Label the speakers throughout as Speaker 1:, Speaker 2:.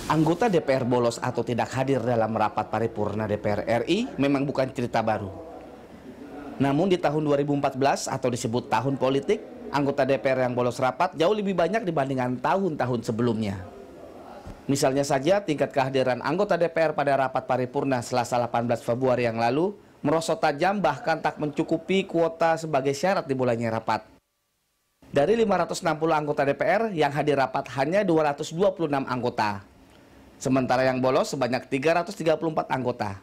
Speaker 1: Anggota DPR bolos atau tidak hadir dalam rapat paripurna DPR RI memang bukan cerita baru. Namun di tahun 2014 atau disebut tahun politik, anggota DPR yang bolos rapat jauh lebih banyak dibandingkan tahun-tahun sebelumnya. Misalnya saja tingkat kehadiran anggota DPR pada rapat paripurna Selasa 18 Februari yang lalu merosot tajam, bahkan tak mencukupi kuota sebagai syarat dimulainya rapat. Dari 560 anggota DPR yang hadir rapat hanya 226 anggota. Sementara yang bolos sebanyak 334 anggota.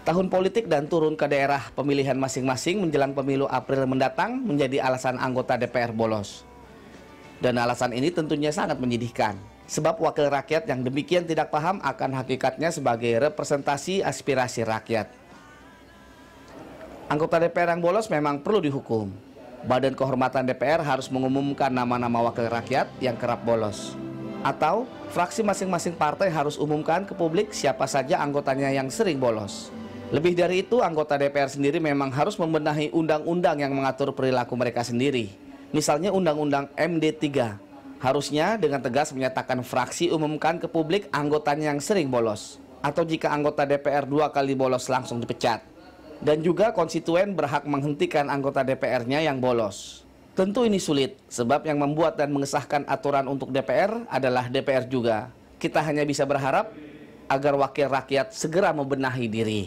Speaker 1: Tahun politik dan turun ke daerah pemilihan masing-masing menjelang pemilu April mendatang menjadi alasan anggota DPR bolos. Dan alasan ini tentunya sangat menyedihkan, sebab wakil rakyat yang demikian tidak paham akan hakikatnya sebagai representasi aspirasi rakyat. Anggota DPR yang bolos memang perlu dihukum. Badan Kehormatan DPR harus mengumumkan nama-nama wakil rakyat yang kerap bolos. Atau fraksi masing-masing partai harus umumkan ke publik siapa saja anggotanya yang sering bolos. Lebih dari itu, anggota DPR sendiri memang harus membenahi undang-undang yang mengatur perilaku mereka sendiri. Misalnya Undang-Undang MD3. Harusnya dengan tegas menyatakan fraksi umumkan ke publik anggotanya yang sering bolos. Atau jika anggota DPR 2 kali bolos langsung dipecat. Dan juga konstituen berhak menghentikan anggota DPR-nya yang bolos. Tentu ini sulit, sebab yang membuat dan mengesahkan aturan untuk DPR adalah DPR juga. Kita hanya bisa berharap agar wakil rakyat segera membenahi diri.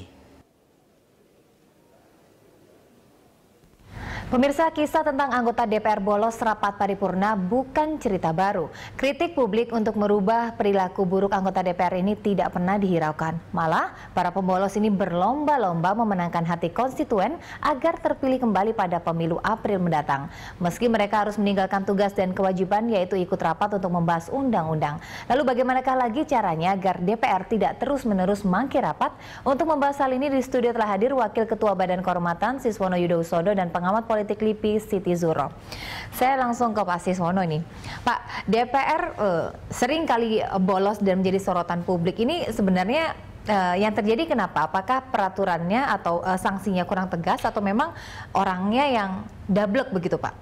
Speaker 2: Pemirsa, kisah tentang anggota DPR bolos rapat paripurna bukan cerita baru. Kritik publik untuk merubah perilaku buruk anggota DPR ini tidak pernah dihiraukan. Malah, para pembolos ini berlomba-lomba memenangkan hati konstituen agar terpilih kembali pada pemilu April mendatang. Meski mereka harus meninggalkan tugas dan kewajiban yaitu ikut rapat untuk membahas undang-undang. Lalu bagaimanakah lagi caranya agar DPR tidak terus-menerus mangkir rapat? Untuk membahas hal ini di studio telah hadir Wakil Ketua Badan Kehormatan Siswono Yudhohusodo dan pengamat politik LIPI Siti Zuro. Saya langsung ke Pak Siswono nih. Pak, DPR sering kali bolos dan menjadi sorotan publik. Ini sebenarnya yang terjadi kenapa? Apakah peraturannya atau sanksinya kurang tegas atau memang orangnya yang dablek begitu, Pak?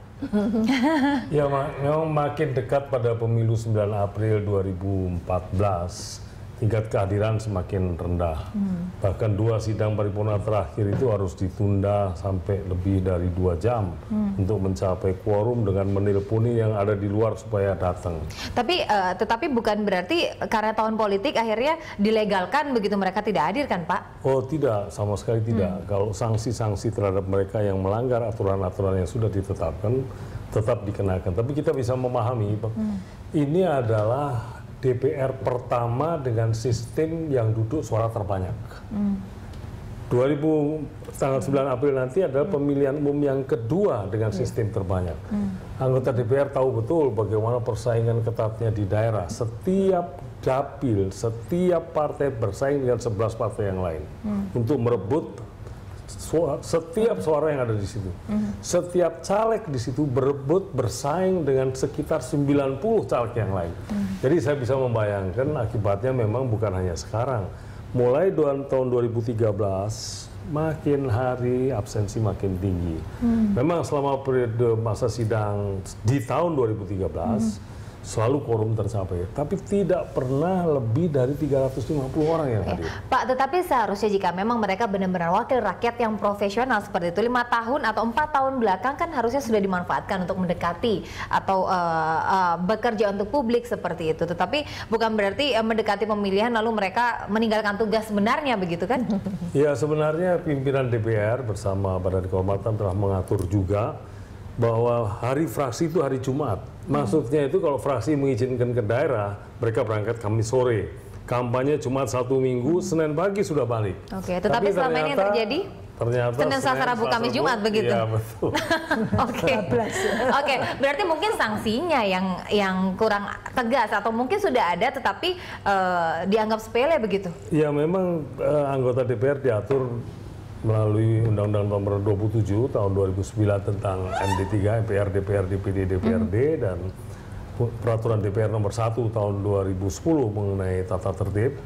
Speaker 3: Ya, memang makin dekat pada pemilu 9 April 2014, tingkat kehadiran semakin rendah. Bahkan 2 sidang paripurna terakhir itu harus ditunda sampai lebih dari 2 jam untuk mencapai quorum dengan menelponi yang ada di luar supaya datang.
Speaker 2: Tetapi bukan berarti karena tahun politik akhirnya dilegalkan begitu mereka tidak hadir kan, Pak?
Speaker 3: Oh tidak, sama sekali tidak. Kalau sanksi-sanksi terhadap mereka yang melanggar aturan-aturan yang sudah ditetapkan tetap dikenakan. Tapi kita bisa memahami ini adalah DPR pertama dengan sistem yang duduk suara terbanyak. Tanggal 9 April nanti adalah pemilihan umum yang kedua dengan sistem terbanyak. Anggota DPR tahu betul bagaimana persaingan ketatnya di daerah. Setiap dapil, setiap partai bersaing dengan 11 partai yang lain untuk merebut setiap suara yang ada di situ. Setiap caleg di situ berebut bersaing dengan sekitar 90 caleg yang lain. Jadi saya bisa membayangkan akibatnya memang bukan hanya sekarang. Mulai tahun 2013 makin hari absensi makin tinggi. Memang selama periode masa sidang di tahun 2013 selalu quorum tercapai, tapi tidak pernah lebih dari 350 orang yang hadir.
Speaker 2: Pak, tetapi seharusnya jika memang mereka benar-benar wakil rakyat yang profesional seperti itu, 5 tahun atau 4 tahun belakang kan harusnya sudah dimanfaatkan untuk mendekati atau bekerja untuk publik seperti itu. Tetapi bukan berarti mendekati pemilihan lalu mereka meninggalkan tugas sebenarnya begitu kan?
Speaker 3: Ya, sebenarnya pimpinan DPR bersama Badan Kehormatan telah mengatur juga bahwa hari fraksi itu hari Jumat. Maksudnya itu kalau fraksi mengizinkan ke daerah, mereka berangkat Kamis sore. Kampanye Jumat 1 minggu, Senin pagi sudah balik.
Speaker 2: Oke, tetapi selama ini yang terjadi?
Speaker 3: Ternyata
Speaker 2: Senin, Selasa, Rabu, Kamis, Jumat begitu?
Speaker 3: Iya, betul.
Speaker 2: Oke, berarti mungkin sanksinya yang kurang tegas atau mungkin sudah ada tetapi dianggap sepele begitu?
Speaker 3: Ya memang anggota DPR diatur melalui Undang-Undang Nomor 27 tahun 2009 tentang MD3, MPR, DPR, DPD, DPRD, dan Peraturan DPR Nomor 1 tahun 2010 mengenai tata tertib.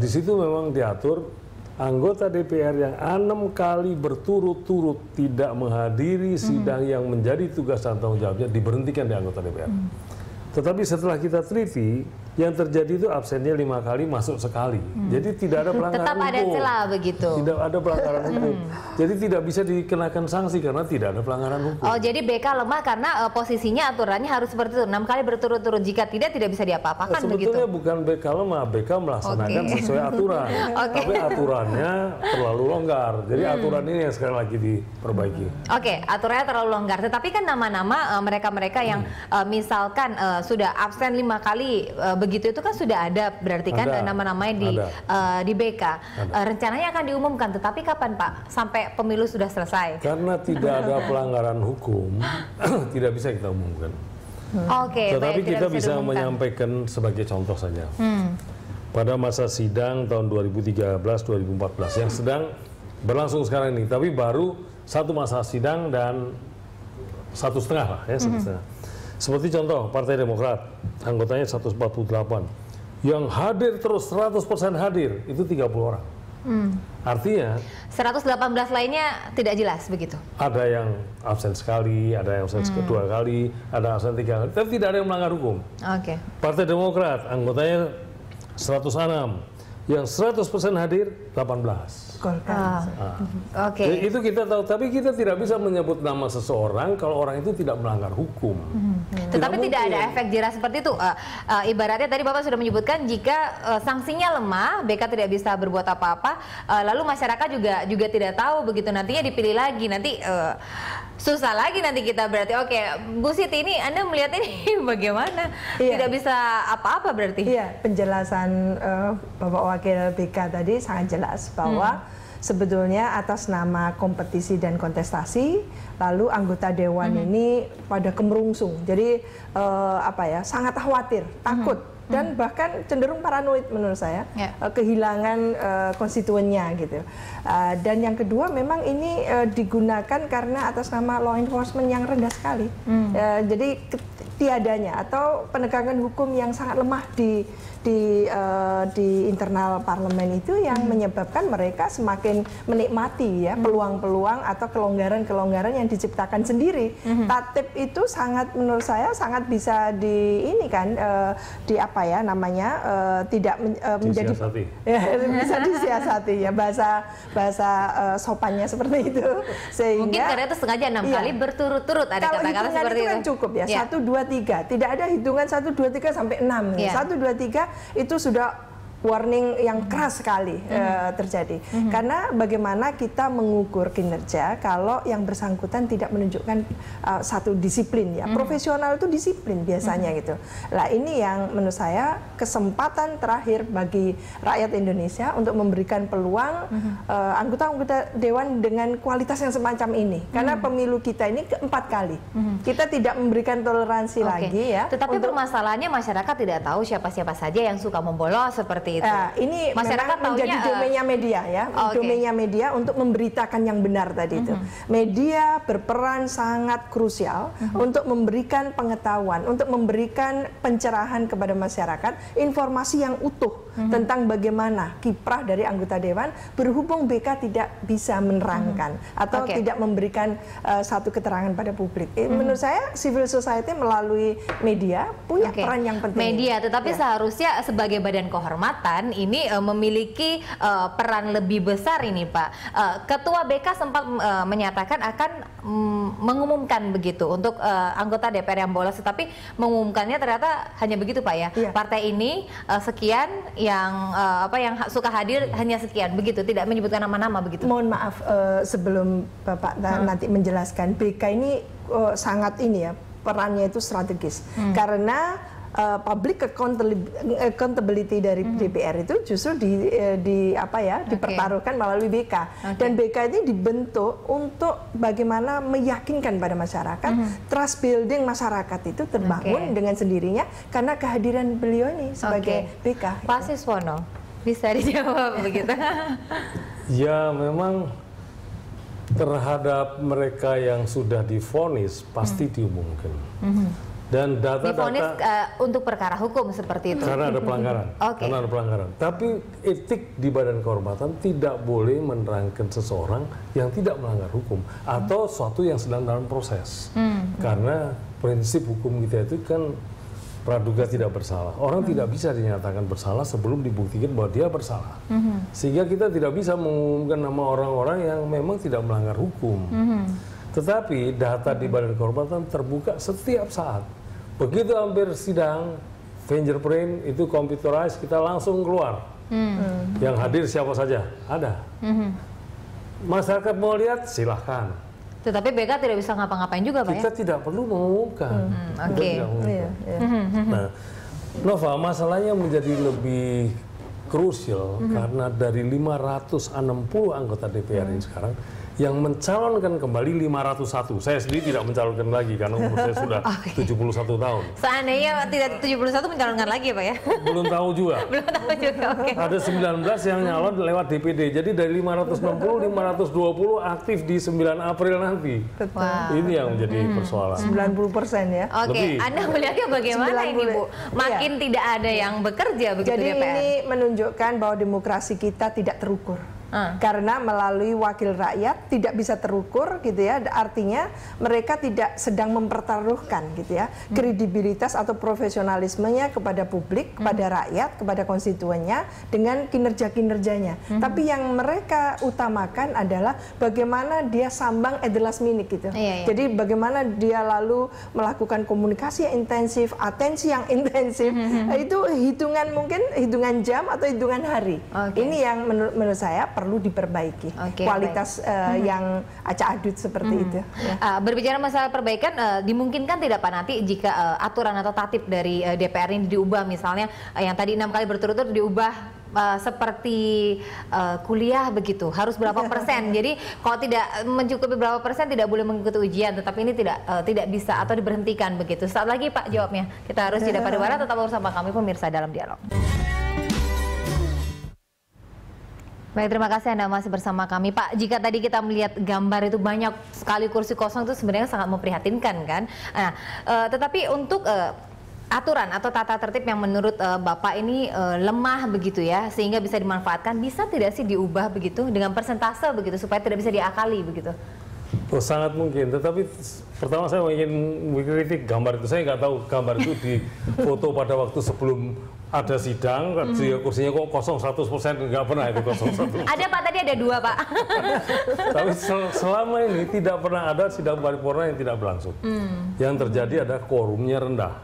Speaker 3: Di situ memang diatur anggota DPR yang 6 kali berturut-turut tidak menghadiri sidang yang menjadi tugas dan tanggung jawabnya diberhentikan di anggota DPR. Tetapi setelah kita teliti, yang terjadi itu absennya 5 kali, masuk sekali. Jadi tidak ada pelanggaran
Speaker 2: Tetap
Speaker 3: hukum.
Speaker 2: ada celah begitu.
Speaker 3: Tidak ada pelanggaran hukum. Jadi tidak bisa dikenakan sanksi karena tidak ada pelanggaran hukum.
Speaker 2: Oh, jadi BK lemah karena posisinya aturannya harus seperti itu, 6 kali berturut-turut. Jika tidak bisa diapa-apakan begitu.
Speaker 3: Sebetulnya bukan BK lemah, BK melaksanakan sesuai aturan. Tapi aturannya terlalu longgar. Jadi aturan ini yang sekali lagi diperbaiki.
Speaker 2: Oke, aturannya terlalu longgar. Tetapi kan nama-nama mereka-mereka yang misalkan sudah absen 5 kali begitu itu kan sudah ada, berarti kan nama-namanya di BK. Rencananya akan diumumkan, tetapi kapan Pak? Sampai pemilu sudah selesai?
Speaker 3: Karena tidak ada pelanggaran hukum, tidak bisa kita umumkan.
Speaker 2: Oke,
Speaker 3: Tetapi
Speaker 2: baik,
Speaker 3: kita
Speaker 2: tidak
Speaker 3: bisa
Speaker 2: diumumkan.
Speaker 3: menyampaikan sebagai contoh saja. Pada masa sidang tahun 2013-2014 yang sedang berlangsung sekarang ini, tapi baru satu masa sidang dan 1,5 lah ya, 1,5. Seperti contoh Partai Demokrat, anggotanya 148, yang hadir terus 100% hadir itu 30 orang. Artinya
Speaker 2: 118 lainnya tidak jelas begitu.
Speaker 3: ada yang absen sekali, ada yang absen 2 kali, ada absen 3 kali, tapi tidak ada yang melanggar hukum.
Speaker 2: Oke.
Speaker 3: Partai Demokrat anggotanya 106, yang 100% hadir 18.
Speaker 2: Oke.
Speaker 3: Jadi itu kita tahu, tapi kita tidak bisa menyebut nama seseorang kalau orang itu tidak melanggar hukum.
Speaker 2: Tetapi tidak ada efek jerah seperti itu. Ibaratnya tadi Bapak sudah menyebutkan jika sanksinya lemah, BK tidak bisa berbuat apa-apa, lalu masyarakat juga tidak tahu begitu, nantinya dipilih lagi, nanti susah lagi nanti kita berarti. Oke, Bu Siti, ini Anda melihat ini bagaimana? Tidak bisa apa-apa berarti?
Speaker 4: Iya, penjelasan Bapak Wakil BK tadi sangat jelas bahwa sebetulnya atas nama kompetisi dan kontestasi, lalu anggota dewan ini pada kemerungsung. Jadi sangat khawatir, takut, dan bahkan cenderung paranoid menurut saya, kehilangan konstituennya gitu. Dan yang kedua, memang ini digunakan karena atas nama law enforcement yang rendah sekali. Jadi tiadanya atau penegakan hukum yang sangat lemah di internal parlemen itu yang menyebabkan mereka semakin menikmati ya peluang-peluang atau kelonggaran-kelonggaran yang diciptakan sendiri. Tatip itu sangat, menurut saya sangat bisa tidak menjadi bisa disiasati ya, bahasa sopannya seperti itu. Sehingga
Speaker 2: mungkin karena itu sengaja 6 kali berturut-turut ada kata-kata seperti itu.
Speaker 4: Kan cukup ya, 1, 2, 3. Tidak ada hitungan 1, 2, 3 sampai 6. 1, 2, 3 itu sudah warning yang keras sekali terjadi. Karena bagaimana kita mengukur kinerja kalau yang bersangkutan tidak menunjukkan satu disiplin ya. Profesional itu disiplin biasanya gitu. Nah, ini yang menurut saya kesempatan terakhir bagi rakyat Indonesia untuk memberikan peluang anggota-anggota dewan dengan kualitas yang semacam ini. Karena pemilu kita ini ke-4 kali. Kita tidak memberikan toleransi lagi ya.
Speaker 2: Tetapi permasalahannya masyarakat tidak tahu siapa-siapa saja yang suka membolos seperti itu.
Speaker 4: Ini
Speaker 2: masyarakat
Speaker 4: menjadi domainnya media ya, domainnya media untuk memberitakan yang benar tadi itu. Media berperan sangat krusial untuk memberikan pengetahuan, untuk memberikan pencerahan kepada masyarakat, informasi yang utuh tentang bagaimana kiprah dari anggota dewan, berhubung BK tidak bisa menerangkan atau tidak memberikan satu keterangan pada publik. Menurut saya civil society melalui media punya peran yang penting.
Speaker 2: Media, tetapi seharusnya sebagai badan kehormatan ini memiliki peran lebih besar ini Pak. Ketua BK sempat menyatakan akan mengumumkan begitu untuk anggota DPR yang bolos, tetapi mengumumkannya ternyata hanya begitu Pak ya. Partai ini sekian, yang suka hadir hanya sekian, begitu, tidak menyebutkan nama-nama begitu.
Speaker 4: Mohon maaf, sebelum Bapak nanti menjelaskan, BK ini sangat ini ya, perannya itu strategis karena public accountability dari DPR itu justru dipertaruhkan melalui BK. Dan BK ini dibentuk untuk bagaimana meyakinkan pada masyarakat, trust building masyarakat itu terbangun dengan sendirinya karena kehadiran beliau ini sebagai BK.
Speaker 2: Pak Siswono, bisa dijawab begitu?
Speaker 3: Ya, memang terhadap mereka yang sudah divonis pasti diumumkan. Dan data-data
Speaker 2: divonis untuk perkara hukum seperti itu.
Speaker 3: Karena ada pelanggaran. Karena ada pelanggaran. Tapi etik di Badan Kehormatan tidak boleh menerangkan seseorang yang tidak melanggar hukum atau suatu yang sedang dalam proses. Karena prinsip hukum kita itu kan praduga tidak bersalah. Orang tidak bisa dinyatakan bersalah sebelum dibuktikan bahwa dia bersalah. Sehingga kita tidak bisa mengumumkan nama orang-orang yang memang tidak melanggar hukum. Tetapi data di Badan Kehormatan terbuka setiap saat. Begitu hampir sidang, fingerprint itu computerized, kita langsung keluar. Yang hadir siapa saja? Ada. Masyarakat mau lihat, silahkan.
Speaker 2: Tetapi BK tidak bisa ngapa-ngapain juga, Pak,
Speaker 3: Kita tidak perlu mengumumkan.
Speaker 2: Oke.
Speaker 3: Nah, Nova, masalahnya menjadi lebih krusial karena dari 560 anggota DPR ini sekarang, yang mencalonkan kembali 501. Saya sendiri tidak mencalonkan lagi karena umur saya sudah 71 tahun.
Speaker 2: Seandainya tidak 71 mencalonkan lagi, Pak, ya?
Speaker 3: Belum tahu juga.
Speaker 2: Belum tahu juga, oke.
Speaker 3: Ada 19 yang nyalon lewat DPD. Jadi dari 560, 520 aktif di 9 April nanti.
Speaker 2: Wow.
Speaker 3: Ini yang menjadi persoalan.
Speaker 4: 90% ya.
Speaker 2: Oke,
Speaker 3: Lebih.
Speaker 2: Anda melihatnya bagaimana ini, Bu? Makin tidak ada yang bekerja begitu
Speaker 4: Jadi
Speaker 2: DPR.
Speaker 4: ini menunjukkan bahwa demokrasi kita tidak terukur. Karena melalui wakil rakyat tidak bisa terukur gitu ya, artinya mereka tidak sedang mempertaruhkan gitu ya kredibilitas atau profesionalismenya kepada publik, kepada rakyat, kepada konstituennya dengan kinerja-kinerjanya. Tapi yang mereka utamakan adalah bagaimana dia sambang at the last minute gitu. Jadi bagaimana dia lalu melakukan komunikasi yang intensif, atensi yang intensif, itu hitungan mungkin hitungan jam atau hitungan hari. Ini yang menurut saya perlu diperbaiki kualitas yang acak-adut seperti itu.
Speaker 2: Berbicara masalah perbaikan, dimungkinkan tidak Pak nanti jika aturan atau tatib dari DPR ini diubah, misalnya yang tadi 6 kali berturut-turut diubah seperti kuliah begitu, harus berapa persen? Jadi kalau tidak mencukupi berapa persen tidak boleh mengikuti ujian, tetapi ini tidak bisa atau diberhentikan begitu. Saat lagi Pak jawabnya. Kita harus jeda pariwara, tetap bersama kami pemirsa dalam dialog. Baik, terima kasih Anda masih bersama kami, Pak. Jika tadi kita melihat gambar itu banyak sekali kursi kosong, itu sebenarnya sangat memprihatinkan kan. Nah, tetapi untuk aturan atau tata tertib yang menurut Bapak ini lemah begitu ya, sehingga bisa dimanfaatkan, bisa tidak sih diubah begitu dengan persentase begitu supaya tidak bisa diakali begitu?
Speaker 3: Oh, sangat mungkin, tetapi pertama saya ingin mengkritik gambar itu. Saya nggak tahu gambar itu di foto pada waktu sebelum ada sidang, kursinya kok kosong 100%, nggak pernah itu kosong 100%.
Speaker 2: Ada Pak, tadi ada 2 Pak.
Speaker 3: Tapi selama ini tidak pernah ada sidang paripurna yang tidak berlangsung. Yang terjadi ada quorumnya rendah.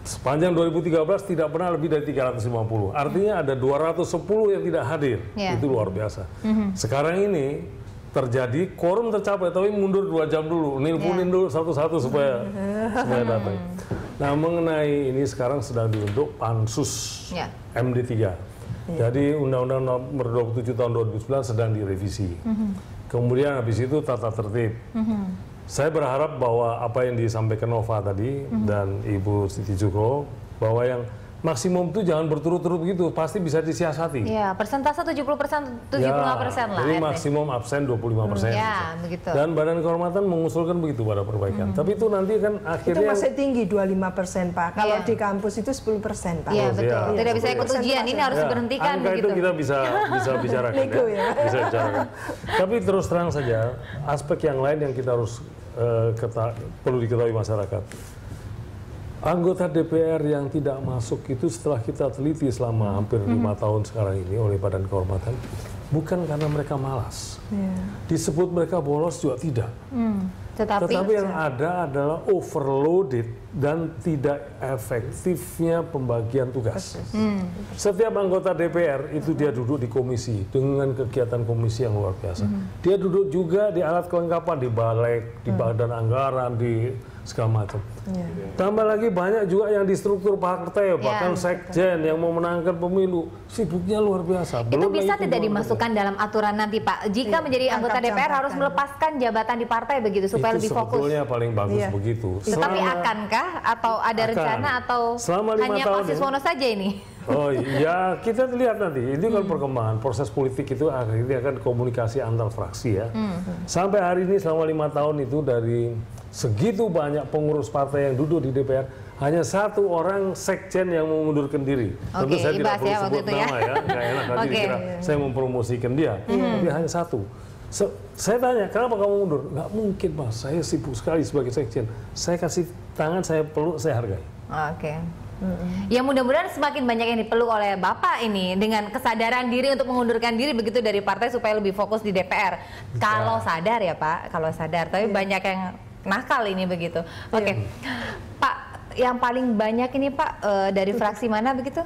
Speaker 3: Sepanjang 2013 tidak pernah lebih dari 350. Artinya ada 210 yang tidak hadir. Itu luar biasa. Sekarang ini terjadi quorum tercapai tapi mundur 2 jam dulu, nelponin dulu satu-satu supaya datang. Nah, mengenai ini sekarang sedang dibentuk pansus MD3. Jadi Undang-Undang Nomor 27 Tahun 2009 sedang direvisi. Kemudian habis itu tata tertib. Saya berharap bahwa apa yang disampaikan Nova tadi dan Ibu Siti Djoko, bahwa yang maksimum itu jangan berturut-turut begitu, pasti bisa disiasati.
Speaker 2: Ya, persentase 70%, 75% lah.
Speaker 3: Jadi maksimum absen 25%.
Speaker 2: Ya, begitu.
Speaker 3: Dan Badan Kehormatan mengusulkan begitu pada perbaikan. Tapi itu nanti kan akhirnya...
Speaker 4: Itu masih tinggi 25% Pak. Kalau di kampus itu 10% Pak.
Speaker 2: Iya, betul. Tidak bisa ikut ujian, ini harus diberhentikan
Speaker 3: angka
Speaker 2: begitu.
Speaker 3: itu kita bisa bicarakan. Bisa bicarakan. Tapi terus terang saja, aspek yang lain yang kita harus perlu diketahui masyarakat. Anggota DPR yang tidak masuk itu setelah kita teliti selama hampir 5 tahun sekarang ini oleh Badan Kehormatan, bukan karena mereka malas. Disebut mereka bolos juga tidak. Tetapi yang ada adalah overloaded dan tidak efektifnya pembagian tugas. Setiap anggota DPR itu dia duduk di komisi dengan kegiatan komisi yang luar biasa. Dia duduk juga di alat kelengkapan, di balek, di badan anggaran, di segala macam. Tambah lagi banyak juga yang di struktur partai, bahkan sekjen yang mau menangkan pemilu, sibuknya luar biasa.
Speaker 2: Itu bisa tidak dimasukkan dalam aturan nanti Pak, jika menjadi anggota DPR harus melepaskan jabatan di partai begitu supaya lebih fokus.
Speaker 3: Itu sebetulnya paling bagus begitu.
Speaker 2: Tetapi akankah atau ada rencana atau hanya Pak Siswono saja ini?
Speaker 3: Oh iya, kita lihat nanti. Ini kan perkembangan proses politik itu akhirnya kan komunikasi antar fraksi ya. Sampai hari ini selama 5 tahun itu dari segitu banyak pengurus partai yang duduk di DPR, hanya 1 orang sekjen yang mengundurkan diri. Tentu saya tidak perlu sebut nama ya, nggak enak nanti dikira saya mempromosikan dia. Tapi hanya 1. Saya tanya, kenapa kamu mundur? Nggak mungkin Mas, saya sibuk sekali sebagai sekjen. Saya kasih tangan, saya peluk, saya hargai.
Speaker 2: Oke. Ya mudah-mudahan semakin banyak yang dipeluk oleh Bapak ini dengan kesadaran diri untuk mengundurkan diri begitu dari partai supaya lebih fokus di DPR. Kalau sadar ya Pak, kalau sadar. Tapi banyak yang nakal ini begitu. Oke. Pak, yang paling banyak ini Pak dari fraksi mana begitu?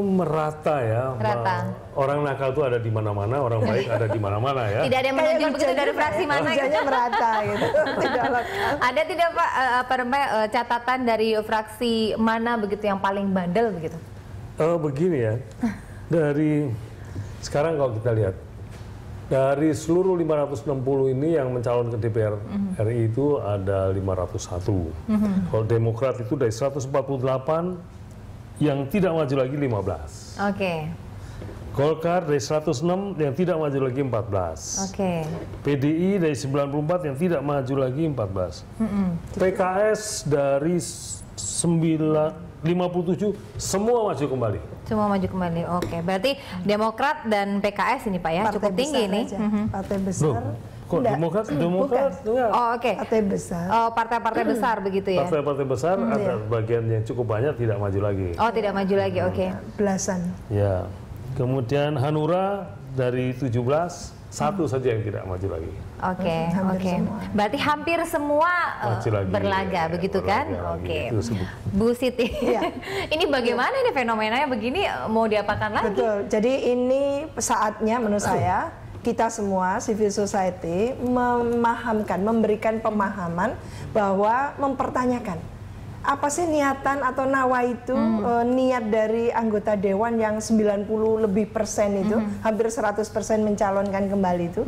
Speaker 3: Merata ya.
Speaker 2: Merata.
Speaker 3: Orang nakal itu ada di mana-mana, orang baik ada di mana-mana ya.
Speaker 2: Tidak ada yang menonjol begitu dari fraksi mana?
Speaker 4: Kerjanya merata gitu. Tidak lokal.
Speaker 2: Ada tidak Pak apa namanya catatan dari fraksi mana begitu yang paling bandel begitu?
Speaker 3: Begini ya. Dari sekarang kalau kita lihat dari seluruh 560 ini yang mencalon ke DPR RI itu ada 501. Kalau Demokrat itu dari 148 yang tidak maju lagi 15.
Speaker 2: Oke.
Speaker 3: Golkar dari 106 yang tidak maju lagi 14.
Speaker 2: Oke.
Speaker 3: PDI dari 94 yang tidak maju lagi 14. PKS dari 57 semua maju kembali.
Speaker 2: Semua maju kembali. Oke. Berarti Demokrat dan PKS ini Pak ya
Speaker 4: Partai
Speaker 2: cukup tinggi
Speaker 4: besar
Speaker 2: ini.
Speaker 4: aja. Partai besar.
Speaker 3: Kok Demokrat? Enggak.
Speaker 2: Oh oke.
Speaker 4: Partai besar.
Speaker 2: Oh partai-partai besar begitu ya.
Speaker 3: Partai-partai besar ada bagian yang cukup banyak tidak maju lagi.
Speaker 2: Oh tidak maju lagi. Oke.
Speaker 4: Belasan.
Speaker 3: Ya. Kemudian Hanura dari 17 satu saja yang tidak maju lagi.
Speaker 2: Oke. Oke. Berarti hampir semua
Speaker 3: Maju lagi.
Speaker 2: berlaga begitu kan?
Speaker 3: Berlaga lagi.
Speaker 2: Oke.
Speaker 3: Itu disebut.
Speaker 2: Bu Siti. Ini bagaimana ini fenomenanya begini mau diapakan lagi?
Speaker 4: Betul. Jadi ini saatnya menurut saya kita semua civil society memahamkan, memberikan pemahaman bahwa mempertanyakan apa sih niatan atau nawa itu niat dari anggota dewan yang 90 lebih persen itu hampir 100% mencalonkan kembali itu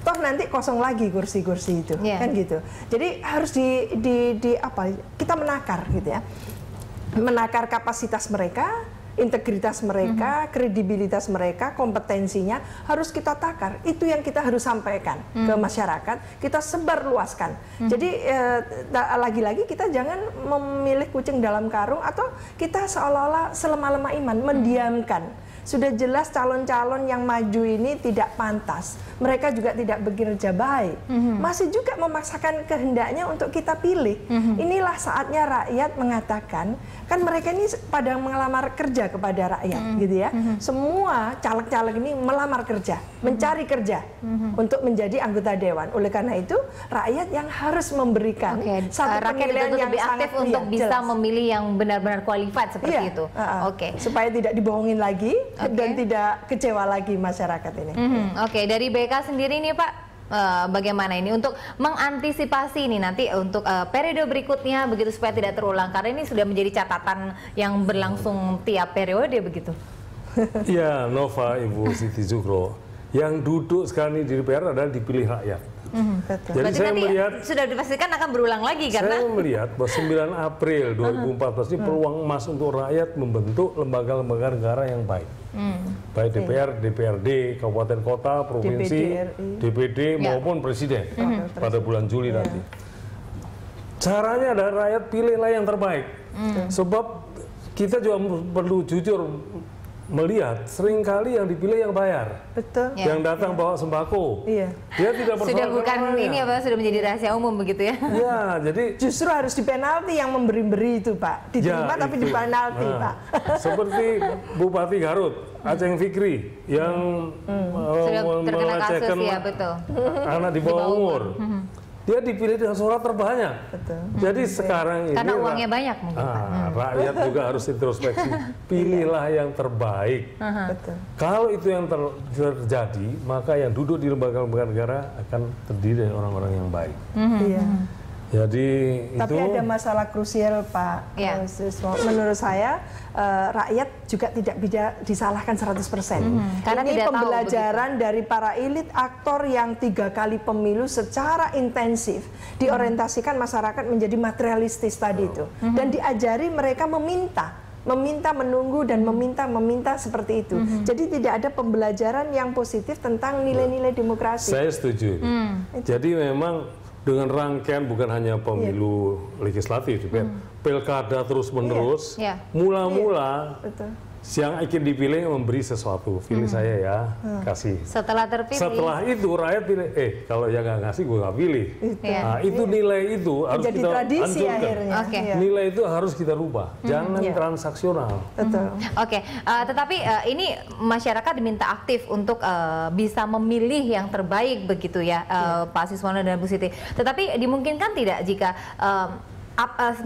Speaker 4: toh nanti kosong lagi kursi-kursi itu kan gitu. Jadi harus di apa kita menakar gitu ya, menakar kapasitas mereka, integritas mereka, kredibilitas mereka, kompetensinya harus kita takar. Itu yang kita harus sampaikan ke masyarakat, kita sebarluaskan. Jadi lagi-lagi kita jangan memilih kucing dalam karung atau kita seolah-olah selemah-lemah iman, mendiamkan. Sudah jelas calon-calon yang maju ini tidak pantas. Mereka juga tidak bekerja baik. Masih juga memaksakan kehendaknya untuk kita pilih. Inilah saatnya rakyat mengatakan, kan mereka ini pada melamar kerja kepada rakyat, gitu ya. Semua caleg-caleg ini melamar kerja, mencari kerja untuk menjadi anggota dewan. Oleh karena itu, rakyat yang harus memberikan satu penilaian yang
Speaker 2: lebih aktif
Speaker 4: sangat
Speaker 2: untuk bisa
Speaker 4: jelas.
Speaker 2: memilih yang benar-benar qualified seperti itu.
Speaker 4: Supaya tidak dibohongin lagi dan tidak kecewa lagi masyarakat ini.
Speaker 2: Oke, dari BK sendiri nih Pak, bagaimana ini untuk mengantisipasi ini nanti untuk periode berikutnya begitu supaya tidak terulang karena ini sudah menjadi catatan yang berlangsung tiap periode begitu.
Speaker 3: Ya, Nova, Ibu Siti Zukro, yang duduk sekarang ini di DPR adalah dipilih rakyat.
Speaker 4: Betul.
Speaker 3: Jadi
Speaker 2: Berarti
Speaker 3: saya
Speaker 2: nanti
Speaker 3: melihat
Speaker 2: sudah dipastikan akan berulang lagi karena
Speaker 3: saya melihat bahwa 9 April 2014 ini peluang emas untuk rakyat membentuk lembaga-lembaga negara yang baik. Baik DPR, DPRD, kabupaten kota, provinsi, DPD maupun presiden pada bulan Juli nanti. Caranya adalah rakyat pilihlah yang terbaik. Sebab kita juga perlu jujur melihat seringkali yang dipilih yang bayar.
Speaker 4: Betul.
Speaker 3: Yang datang bawa sembako.
Speaker 4: Iya.
Speaker 3: Dia tidak
Speaker 2: sudah bukan ini apa sudah menjadi rahasia umum begitu ya.
Speaker 3: Ya, jadi
Speaker 4: justru harus dipenalti yang memberi-beri itu, Pak. Diterima tapi dipenalti, Pak.
Speaker 3: Seperti Bupati Garut, Aceng Fikri yang
Speaker 2: terkena kasus ya, betul.
Speaker 3: Anak di bawah umur. Dia dipilih dengan suara terbanyak.
Speaker 4: Betul.
Speaker 3: Jadi sekarang ini
Speaker 2: karena uangnya banyak mungkin.
Speaker 3: Rakyat juga harus introspeksi. Pilihlah yang terbaik.
Speaker 4: Betul.
Speaker 3: Kalau itu yang terjadi, maka yang duduk di lembaga-lembaga negara akan terdiri dari orang-orang yang baik.
Speaker 4: Iya.
Speaker 3: Jadi
Speaker 4: tapi
Speaker 3: itu
Speaker 4: ada masalah krusial, Pak. Menurut saya rakyat juga tidak bisa disalahkan 100%.
Speaker 2: Karena
Speaker 4: ini
Speaker 2: tidak
Speaker 4: pembelajaran dari para elit aktor yang 3 kali pemilu secara intensif diorientasikan masyarakat menjadi materialistis tadi itu dan diajari mereka meminta, menunggu dan meminta seperti itu. Jadi tidak ada pembelajaran yang positif tentang nilai-nilai demokrasi.
Speaker 3: Saya setuju. Jadi memang dengan rangkaian bukan hanya pemilu legislatif, pilkada terus-menerus, mula-mula yang ingin dipilih memberi sesuatu, pilih saya ya, kasih.
Speaker 2: Setelah terpilih.
Speaker 3: Setelah itu rakyat pilih, kalau yang nggak ngasih gue nggak pilih. Nah, itu nilai itu harus
Speaker 4: jadi
Speaker 3: kita
Speaker 4: tradisi
Speaker 3: hancurkan.
Speaker 4: akhirnya.
Speaker 3: Nilai itu harus kita rubah, jangan transaksional.
Speaker 4: Betul.
Speaker 2: Oke, tetapi ini masyarakat diminta aktif untuk bisa memilih yang terbaik begitu ya, Pak Siswono dan Bu Siti. Tetapi dimungkinkan tidak jika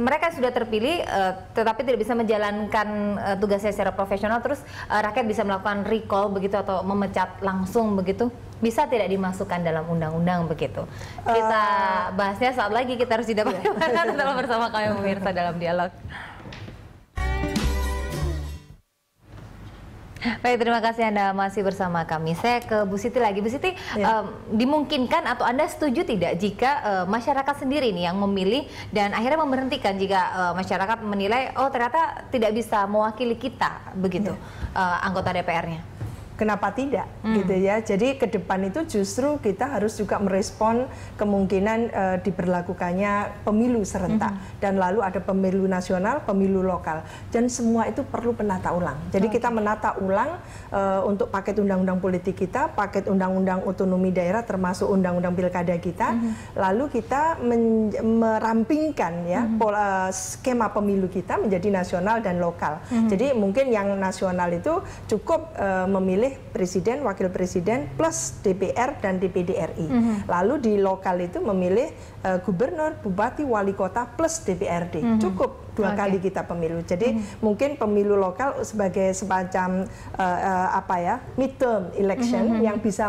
Speaker 2: mereka sudah terpilih tetapi tidak bisa menjalankan tugasnya secara profesional, terus rakyat bisa melakukan recall begitu atau memecat langsung begitu, bisa tidak dimasukkan dalam undang-undang begitu? Kita bahasnya saat lagi, kita harus jeda tetap bersama kami pemirsa dalam dialog. Baik, terima kasih Anda masih bersama kami. Saya ke Bu Siti lagi. Bu Siti, dimungkinkan atau Anda setuju tidak jika masyarakat sendiri nih yang memilih dan akhirnya memberhentikan jika masyarakat menilai, oh ternyata tidak bisa mewakili kita begitu, anggota DPR-nya?
Speaker 4: Kenapa tidak, gitu ya? Jadi ke depan itu justru kita harus juga merespon kemungkinan diberlakukannya pemilu serentak dan lalu ada pemilu nasional, pemilu lokal, dan semua itu perlu penata ulang. Jadi kita menata ulang untuk paket undang-undang politik kita, paket undang-undang otonomi daerah, termasuk undang-undang pilkada kita, lalu kita merampingkan ya skema pemilu kita menjadi nasional dan lokal. Jadi mungkin yang nasional itu cukup memilih presiden, wakil presiden, plus DPR dan DPD RI. Lalu di lokal itu memilih gubernur, bupati, wali kota, plus DPRD. Cukup 2 kali kita pemilu. Jadi mungkin pemilu lokal sebagai semacam midterm election yang bisa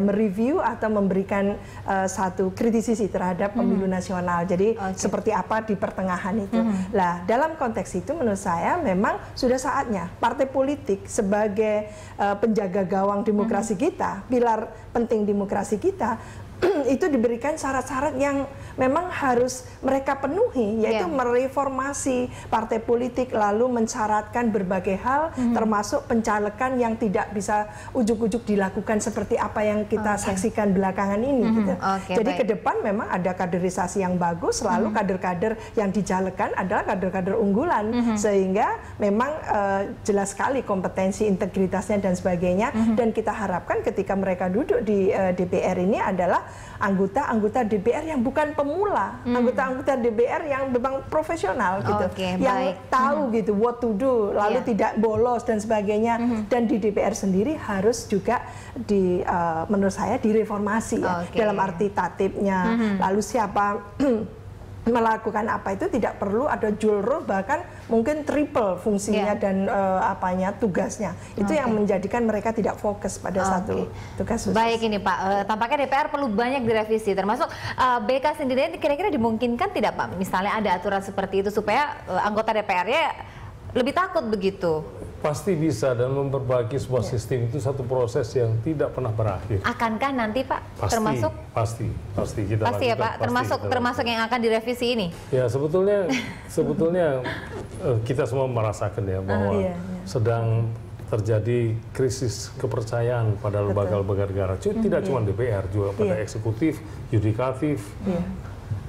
Speaker 4: mereview atau memberikan satu kritisisi terhadap pemilu nasional. Jadi seperti apa di pertengahan itu. Nah, dalam konteks itu menurut saya memang sudah saatnya partai politik sebagai penjaga gawang demokrasi kita, pilar penting demokrasi kita, itu diberikan syarat-syarat yang memang harus mereka penuhi, yaitu mereformasi partai politik, lalu mensyaratkan berbagai hal, termasuk pencalekan yang tidak bisa ujuk-ujuk dilakukan seperti apa yang kita saksikan belakangan ini. Gitu. Jadi ke depan memang ada kaderisasi yang bagus, lalu kader-kader yang dicalekan adalah kader-kader unggulan, sehingga memang jelas sekali kompetensi, integritasnya dan sebagainya, dan kita harapkan ketika mereka duduk di DPR ini adalah anggota-anggota DPR yang bukan pemula, anggota-anggota DPR yang memang profesional gitu, yang tahu gitu what to do, lalu tidak bolos dan sebagainya. Dan di DPR sendiri harus juga menurut saya direformasi ya, dalam arti tatipnya, lalu siapa melakukan apa itu tidak perlu ada julro, bahkan mungkin triple fungsinya dan tugasnya. Itu yang menjadikan mereka tidak fokus pada satu tugas khusus.
Speaker 2: Baik ini Pak, tampaknya DPR perlu banyak direvisi, termasuk BK sendiri kira-kira dimungkinkan tidak Pak? Misalnya ada aturan seperti itu supaya anggota DPR-nya lebih takut begitu.
Speaker 3: Pasti bisa, dan memperbaiki sebuah sistem itu satu proses yang tidak pernah berakhir.
Speaker 2: Akankah nanti Pak?
Speaker 3: Pasti,
Speaker 2: termasuk?
Speaker 3: Pasti kita
Speaker 2: pasti ya Pak, termasuk yang akan direvisi ini? Ya
Speaker 3: sebetulnya kita semua merasakan ya bahwa sedang terjadi krisis kepercayaan pada lembaga-lembaga negara. Tidak cuma DPR, juga pada eksekutif, yudikatif,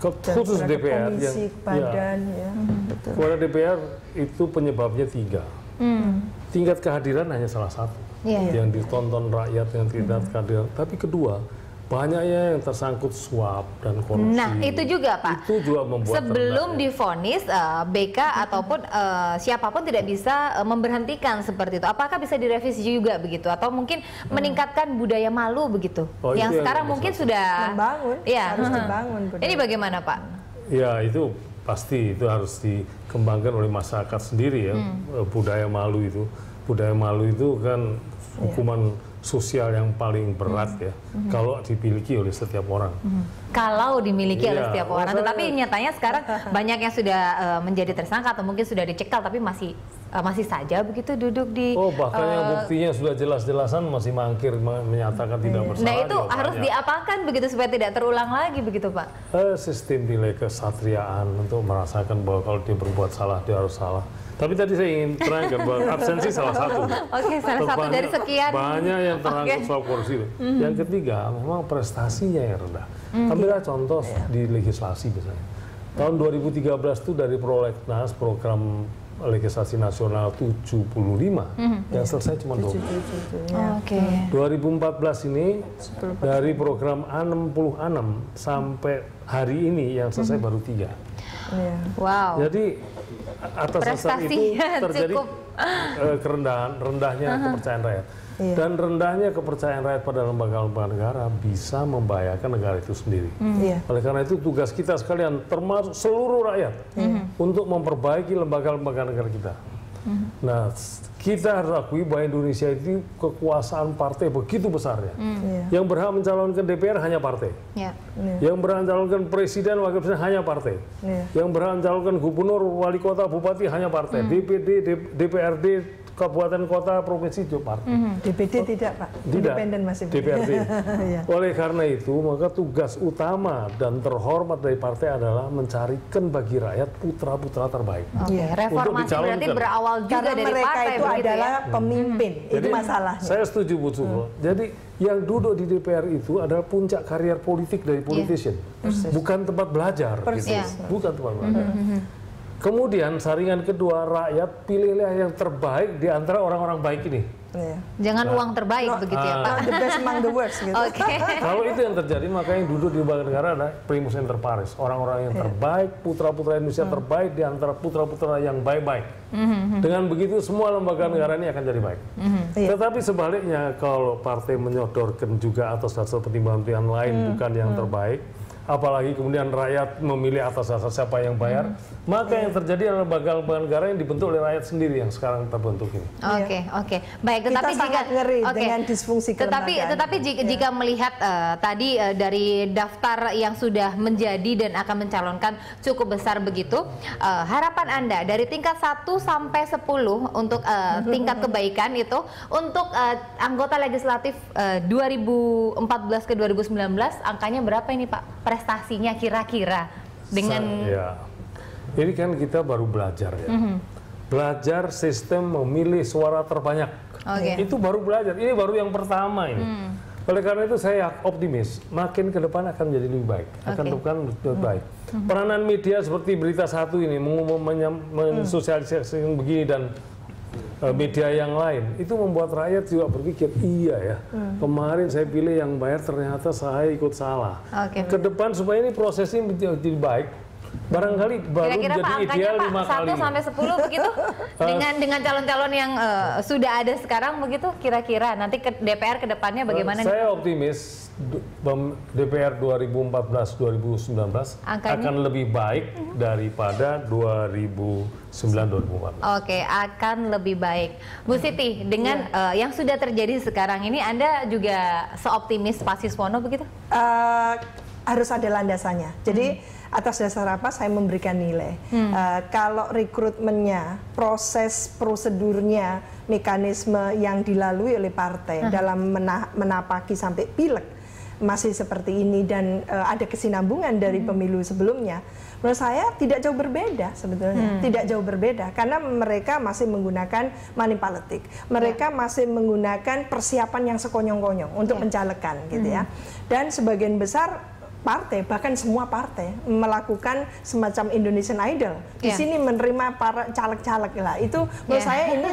Speaker 3: khusus DPR. Kepada DPR itu penyebabnya 3. Tingkat kehadiran hanya salah satu yang ditonton rakyat dengan tingkat kehadiran, tapi kedua banyaknya yang tersangkut suap dan korupsi.
Speaker 2: Nah itu juga Pak,
Speaker 3: itu juga membuat
Speaker 2: sebelum divonis BK ataupun siapapun tidak bisa memberhentikan seperti itu. Apakah bisa direvisi juga begitu, atau mungkin meningkatkan budaya malu begitu yang sekarang mungkin sudah
Speaker 4: membangun, harus dibangun budaya.
Speaker 2: Ini bagaimana Pak?
Speaker 3: Ya itu pasti itu harus dikembangkan oleh masyarakat sendiri ya. Budaya malu itu kan hukuman sosial yang paling berat ya, kalau dimiliki oleh setiap orang.
Speaker 2: Kalau dimiliki oleh setiap orang, tetapi nyatanya sekarang banyak yang sudah menjadi tersangka atau mungkin sudah dicekal tapi masih saja begitu duduk di
Speaker 3: bahkan yang buktinya sudah jelas-jelasan masih mangkir menyatakan tidak bersalah.
Speaker 2: Nah itu harus diapakan begitu supaya tidak terulang lagi begitu Pak?
Speaker 3: Sistem nilai kesatriaan untuk merasakan bahwa kalau dia berbuat salah dia harus salah. Tapi tadi saya ingin terangkan bahwa absensi salah satu.
Speaker 2: Salah satu dari sekian.
Speaker 3: Banyak yang terangkut soal korupsi. Yang ketiga, memang prestasinya yang rendah. Ambillah contoh di legislasi misalnya. Tahun 2013 itu dari prolegnas program legislasi nasional 75, yang selesai cuma 20.
Speaker 2: Oke.
Speaker 3: 2014 ini dari program A66 sampai hari ini yang selesai baru 3.
Speaker 2: Wow.
Speaker 3: Jadi atas dasar itu terjadi rendahnya kepercayaan rakyat. Dan rendahnya kepercayaan rakyat pada lembaga-lembaga negara bisa membahayakan negara itu sendiri. Oleh karena itu tugas kita sekalian, termasuk seluruh rakyat, untuk memperbaiki lembaga-lembaga negara kita. Nah, kita harus akui bahwa Indonesia itu kekuasaan partai begitu besarnya. Yang berhak mencalonkan DPR hanya partai. Yang berhak mencalonkan presiden, wakil presiden hanya partai. Yang berhak mencalonkan gubernur, wali kota, bupati hanya partai. DPD, DPRD, kabupaten kota, provinsi juga partai.
Speaker 4: DPD tidak, Pak. Independen masih.
Speaker 3: DPRD. Oleh karena itu, maka tugas utama dan terhormat dari partai adalah mencarikan bagi rakyat putra-putra terbaik.
Speaker 2: Reformasi berarti berawal juga
Speaker 4: karena
Speaker 2: dari
Speaker 4: mereka
Speaker 2: partai,
Speaker 4: itu adalah pemimpin. Itu masalahnya.
Speaker 3: Saya setuju Bu Suko. Jadi yang duduk di DPR itu adalah puncak karier politik dari politician. Bukan tempat belajar. Gitu. Bukan tempat belajar. Kemudian saringan kedua, rakyat pilihlah yang terbaik di antara orang-orang baik ini.
Speaker 2: Jangan uang terbaik begitu ya Pak.
Speaker 4: The best among the worst gitu.
Speaker 3: Kalau itu yang terjadi, maka yang duduk di lembaga negara adalah primus inter pares, orang-orang yang terbaik, putra-putra Indonesia terbaik di antara putra-putra yang baik-baik. Dengan begitu semua lembaga negara ini akan jadi baik. Tetapi sebaliknya, kalau partai menyodorkan juga atas dasar pertimbangan lain bukan yang terbaik, apalagi kemudian rakyat memilih atas dasar siapa yang bayar, maka yang terjadi adalah lembaga-lembaga negara yang dibentuk oleh rakyat sendiri yang sekarang terbentuk ini.
Speaker 2: Oke. Baik, tetapi
Speaker 4: kita sangat ngeri dengan disfungsi kelembagaan.
Speaker 2: Tetapi jika melihat tadi dari daftar yang sudah menjadi dan akan mencalonkan cukup besar begitu, harapan Anda dari tingkat 1 sampai 10 untuk tingkat kebaikan itu untuk anggota legislatif 2014 ke 2019, angkanya berapa ini Pak? Prestasinya kira-kira dengan
Speaker 3: ini kan kita baru belajar ya. Belajar sistem memilih suara terbanyak. Itu baru belajar. Ini baru yang pertama ini. Oleh karena itu saya optimis, makin ke depan akan menjadi lebih baik. Akan lebih baik. Peranan media seperti Berita Satu ini mensosialisasikan begini dan media yang lain itu membuat rakyat juga berpikir, iya ya, kemarin saya pilih yang bayar ternyata saya ikut salah. Ke depan supaya ini prosesnya menjadi baik, barangkali baru
Speaker 2: kira-kira
Speaker 3: jadi ideal 5 kali.
Speaker 2: 1 sampai 10 begitu dengan calon-calon yang sudah ada sekarang begitu, kira-kira nanti ke DPR ke depannya bagaimana?
Speaker 3: Saya optimis DPR 2014-2019 akan lebih baik daripada 2009-2014.
Speaker 2: Oke, akan lebih baik. Bu Siti, dengan yang sudah terjadi sekarang ini, Anda juga seoptimis Pak Siswono begitu?
Speaker 4: Harus ada landasannya. Jadi atas dasar apa saya memberikan nilai. Kalau rekrutmennya, proses prosedurnya, mekanisme yang dilalui oleh partai dalam menapaki sampai pileg masih seperti ini dan ada kesinambungan dari pemilu sebelumnya, menurut saya tidak jauh berbeda sebetulnya. Tidak jauh berbeda karena mereka masih menggunakan money politik. Mereka masih menggunakan persiapan yang sekonyong-konyong untuk mencalekan gitu ya. Dan sebagian besar partai, bahkan semua partai melakukan semacam Indonesian Idol. Di sini menerima para caleg-caleg lah. Itu menurut saya ini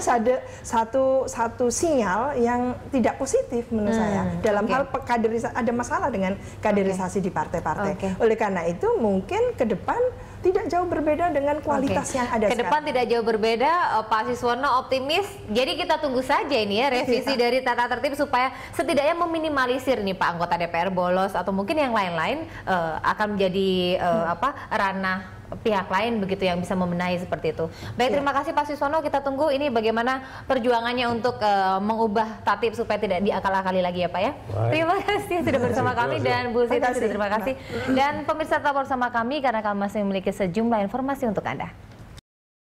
Speaker 4: satu sinyal yang tidak positif menurut saya. Dalam hal kaderisasi, ada masalah dengan kaderisasi di partai-partai. Oleh karena itu mungkin ke depan tidak jauh berbeda dengan kualitas yang ada
Speaker 2: ke depan. Tidak jauh berbeda, Pak Siswono optimis. Jadi kita tunggu saja ini ya revisi dari tata tertib supaya setidaknya meminimalisir nih Pak anggota DPR bolos atau mungkin yang lain-lain akan menjadi ranah pihak lain begitu yang bisa membenahi seperti itu. Baik, terima kasih Pak Siswono. Kita tunggu ini bagaimana perjuangannya untuk mengubah tatib supaya tidak diakal-akali lagi ya Pak ya. Terima kasih sudah bersama kami dan Bu Siti sudah terima kasih. Dan pemirsa tetap bersama kami karena kami masih memiliki sejumlah informasi untuk Anda.